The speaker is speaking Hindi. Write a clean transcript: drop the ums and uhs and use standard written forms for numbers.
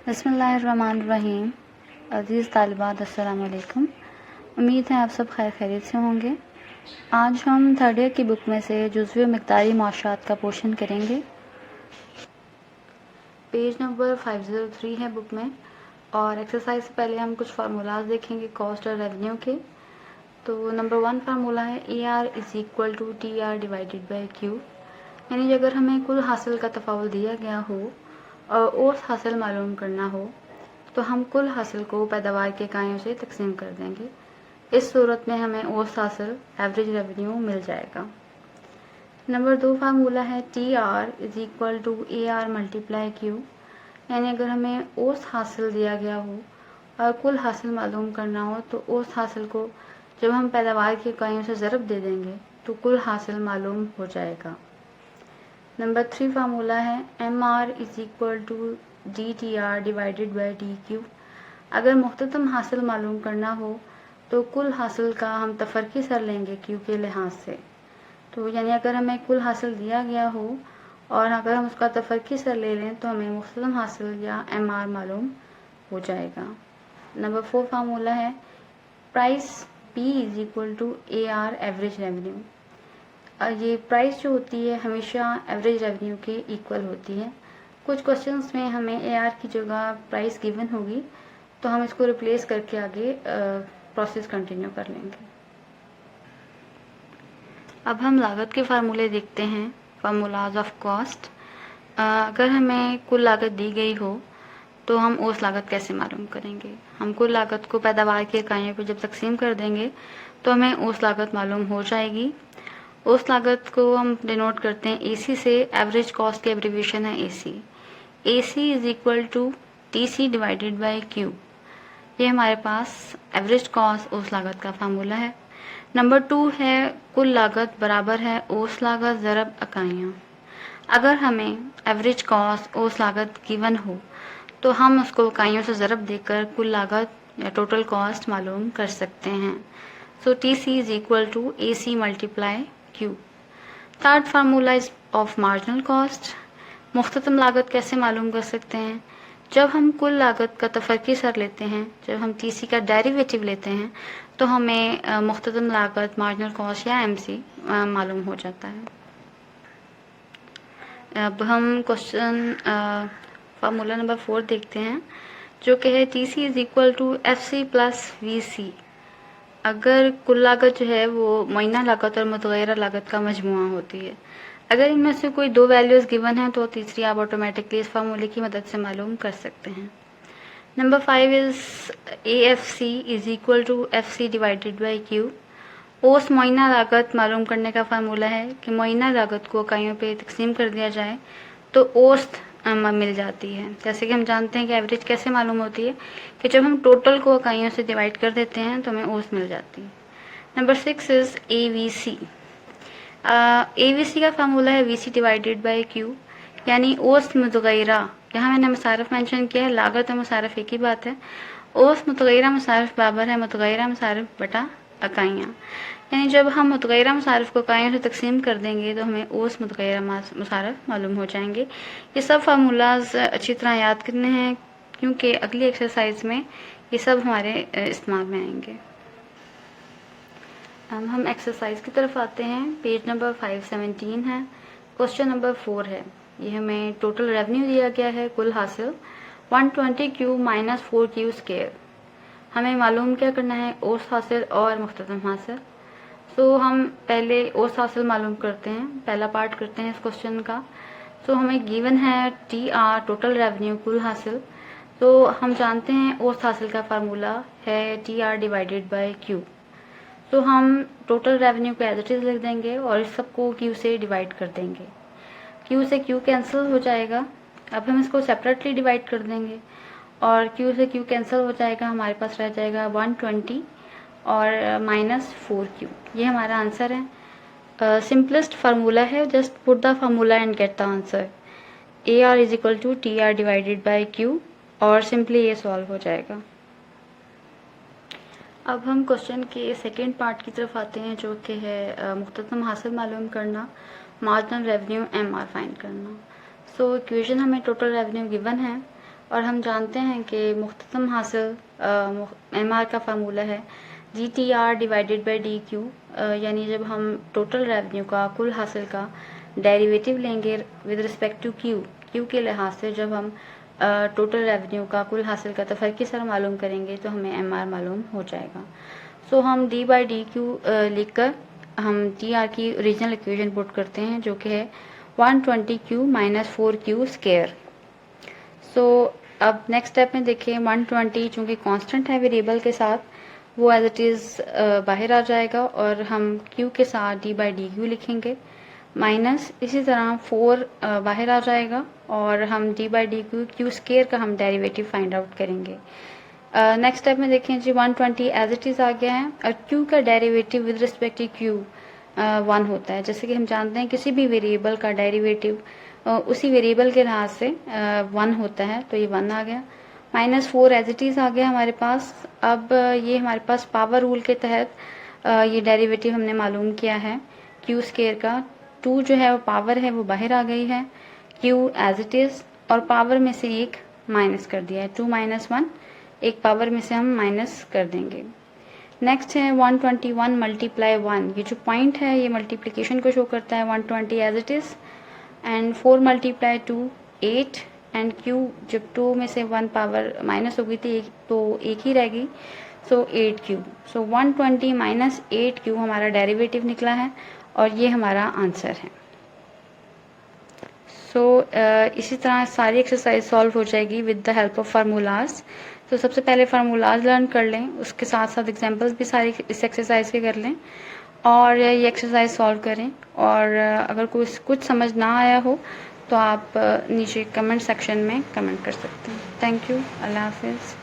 बिस्मिल्लाहिर्रहमानिर्रहीम। अज़ीज़ तालिबात अस्सलाम वालेकुम। उम्मीद है आप सब खैर खैरियत से होंगे। आज हम थर्ड ईयर की बुक में से जुज़वी मिक़दारी मुआशात का पोर्शन करेंगे। पेज नंबर 503 है बुक में। और एक्सरसाइज से पहले हम कुछ फार्मूलाज देखेंगे कॉस्ट और रेवेन्यू के। तो नंबर 1 फार्मूला है AR is equal to TR divided by Q। यानी अगर हमें कुल हासिल का तफावल दिया गया हो और औसत हासिल मालूम करना हो तो हम कुल हासिल को पैदावार के इकाइयों से तकसीम कर देंगे। इस सूरत में हमें औसत हासिल एवरेज रेवेन्यू मिल जाएगा। नंबर 2 फार्मूला है TR is equal to AR multiply Q। यानी अगर हमें औसत हासिल दिया गया हो और कुल हासिल मालूम करना हो तो औसत हासिल को जब हम पैदावार की इकाइयों से ज़रब दे देंगे तो कुल हासिल मालूम हो जाएगा। नंबर 3 फार्मूला है MR is equal to DTR divided by DQ। अगर मुख्ततम हासिल मालूम करना हो तो कुल हासिल का हम तफरकी सर लेंगे Q के लिहाज से। तो यानी अगर हमें कुल हासिल दिया गया हो और अगर हम उसका तफरकी सर ले लें तो हमें मुख्ततम हासिल या MR मालूम हो जाएगा। नंबर 4 फार्मूला है price P is equal to AR average revenue. ये प्राइस जो होती है हमेशा एवरेज रेवेन्यू के इक्वल होती है। कुछ क्वेश्चंस में हमें AR की जगह प्राइस गिवन होगी तो हम इसको रिप्लेस करके आगे प्रोसेस कंटिन्यू कर लेंगे। अब हम लागत के फार्मूले देखते हैं, फार्मूलाज ऑफ कॉस्ट। अगर हमें कुल लागत दी गई हो तो हम औसत लागत कैसे मालूम करेंगे। हम कुल लागत को पैदावार की इकाइयों पर जब तकसीम कर देंगे तो हमें औसत लागत मालूम हो जाएगी। उस लागत को हम डिनोट करते हैं AC से। एवरेज कॉस्ट की एब्रीविएशन है AC। AC is equal to TC divided by Q। ये हमारे पास एवरेज कॉस्ट औसत लागत का फार्मूला है। नंबर 2 है कुल लागत बराबर है औसत लागत ज़रब इकाइयाँ। अगर हमें एवरेज कॉस्ट औसत लागत गिवन हो तो हम उसको इकाइयों से ज़रब देकर कुल लागत या टोटल कॉस्ट मालूम कर सकते हैं। So TC is equal to AC multiply Q। Third formula is of marginal cost. मुख्ततम लागत कैसे मालूम कर सकते हैं। जब हम कुल लागत का तफरकी सर लेते हैं, जब हम TC का डेरिवेटिव लेते हैं तो हमें मुख्ततम लागत मार्जिनल कॉस्ट या MC मालूम हो जाता है। अब हम क्वेश्चन फार्मूला नंबर 4 देखते हैं जो कि है TC is equal to FC plus VC। अगर कुल लागत जो है वो मुअय्यना लागत और मुतग़य्यरा लागत का मजमुआ होती है। अगर इनमें से कोई दो वैल्यूज़ गिवन है तो तीसरी आप ऑटोमेटिकली इस फार्मूले की मदद से मालूम कर सकते हैं। Number 5 is AFC is equal to FC divided by Q। औसत मुअय्यना लागत मालूम करने का फार्मूला है कि मुअय्यना लागत को इकाइयों पे तकसीम कर दिया जाए तो औसत मिल जाती है। जैसे कि हम जानते हैं कि एवरेज कैसे मालूम होती है कि जब हम टोटल को इकाइयों से डिवाइड कर देते हैं तो हमें औसत मिल जाती है। Number 6 is AVC। AVC का फार्मूला है VC डिवाइडेड बाई Q। यानी औसत मुतग़य्यरा, यहाँ मैंने मुसारफ मेंशन किया है, लागत और मुसारफ एक ही बात है। औसत मुतग़य्यरा मुसारफ बराबर है मुतग़य्यरा मुसारफ बटा इकाइयाँ। यानी जब हम मुतग़य्यरा मुसारफ को इकाइयों से तकसीम कर देंगे तो हमें औसत मुतग़य्यरा मुसारफ मालूम हो जाएंगे। ये सब फार्मूलाज अच्छी तरह याद करने हैं क्योंकि अगली एक्सरसाइज में ये सब हमारे इस्तेमाल में आएंगे। हम एक्सरसाइज की तरफ आते हैं। पेज नंबर 517 है। क्वेश्चन नंबर 4 है। ये हमें टोटल रेवेन्यू दिया गया है कुल हासिल 120Q माइनस 4Q स्क्वायर। हमें मालूम क्या करना है औसत हासिल और मुख्ततम हासिल। तो हम पहले औसत हासिल मालूम करते हैं, पहला पार्ट करते हैं इस क्वेश्चन का। तो हमें गिवन है TR टोटल रेवेन्यू कुल हासिल। तो हम जानते हैं औसत हासिल का फार्मूला है TR डिवाइडेड बाई Q। तो हम टोटल रेवेन्यू को एज इट इज़ लिख देंगे और इस सबको Q से डिवाइड कर देंगे। Q से Q कैंसिल हो जाएगा। अब हम इसको सेपरेटली डिवाइड कर देंगे और Q से Q कैंसिल हो जाएगा, हमारे पास रह जाएगा 120 और माइनस 4Q। ये हमारा आंसर है। सिंपलेस्ट फार्मूला है, just put the formula and get the answer. AR is equal to TR divided by Q और सिंपली ये सॉल्व हो जाएगा। अब हम क्वेश्चन के सेकेंड पार्ट की तरफ आते हैं जो कि है मुख्ततम हासिल मालूम करना, मार्जिनल रेवेन्यू MR फाइंड करना। सो इक्वेशन हमें टोटल रेवेन्यू गिवन है और हम जानते हैं कि मुख्तसम हासिल MR का फार्मूला है GTR डिवाइडेड बाई DQ, यानी जब हम टोटल रेवेन्यू का, कुल हासिल का डेरिवेटिव लेंगे विद रिस्पेक्ट टू Q के लिहाज से जब हम टोटल रेवेन्यू का, कुल हासिल का तफरीकी सर मालूम करेंगे तो हमें MR मालूम हो जाएगा। सो हम D बाई DQ लिखकर हम TR की ओरिजिनल इक्वेशन पुट करते हैं जो कि है 120Q माइनस 4Q स्क्वायर। सो अब नेक्स्ट स्टेप में देखिए 120 चूँकि कांस्टेंट है वेरिएबल के साथ, वो एज इट इज़ बाहर आ जाएगा और हम Q के साथ D बाई DQ लिखेंगे, माइनस इसी तरह 4 बाहर आ जाएगा और हम D by DQ Q square का हम डेरिवेटिव फाइंड आउट करेंगे। नेक्स्ट स्टेप में देखें जी 120 एज इट इज़ आ गया है और Q का derivative with respect to Q 1 होता है। जैसे कि हम जानते हैं किसी भी वेरिएबल का डेरिवेटिव उसी वेरिएबल के लिहाज से 1 होता है, तो ये 1 आ गया। माइनस 4 एज इट इज़ आ गया हमारे पास। अब ये हमारे पास पावर रूल के तहत ये डेरिवेटिव हमने मालूम किया है Q स्क्वायर का। 2 जो है वो पावर है वो बाहर आ गई है, Q एज इट इज़, और पावर में से एक माइनस कर दिया है, 2 माइनस 1, एक पावर में से हम माइनस कर देंगे। नेक्स्ट है 121 मल्टीप्लाई 1, ये जो पॉइंट है ये मल्टीप्लिकेशन को शो करता है 120 as it is, and 4 multiply 2 8, and Q जब 2 में से 1 पावर माइनस हो गई थी तो एक ही रह गई, सो 8Q। सो 120 माइनस 8Q हमारा डेरिवेटिव निकला है और ये हमारा आंसर है। सो इसी तरह सारी एक्सरसाइज सॉल्व हो जाएगी with the help of formulas. तो सबसे पहले फार्मूलाज लर्न कर लें, उसके साथ साथ एग्जांपल्स भी सारी इस एक्सरसाइज के कर लें और ये एक्सरसाइज सॉल्व करें। और अगर कुछ समझ ना आया हो तो आप नीचे कमेंट सेक्शन में कमेंट कर सकते हैं। थैंक यू, अल्लाह हाफिज़।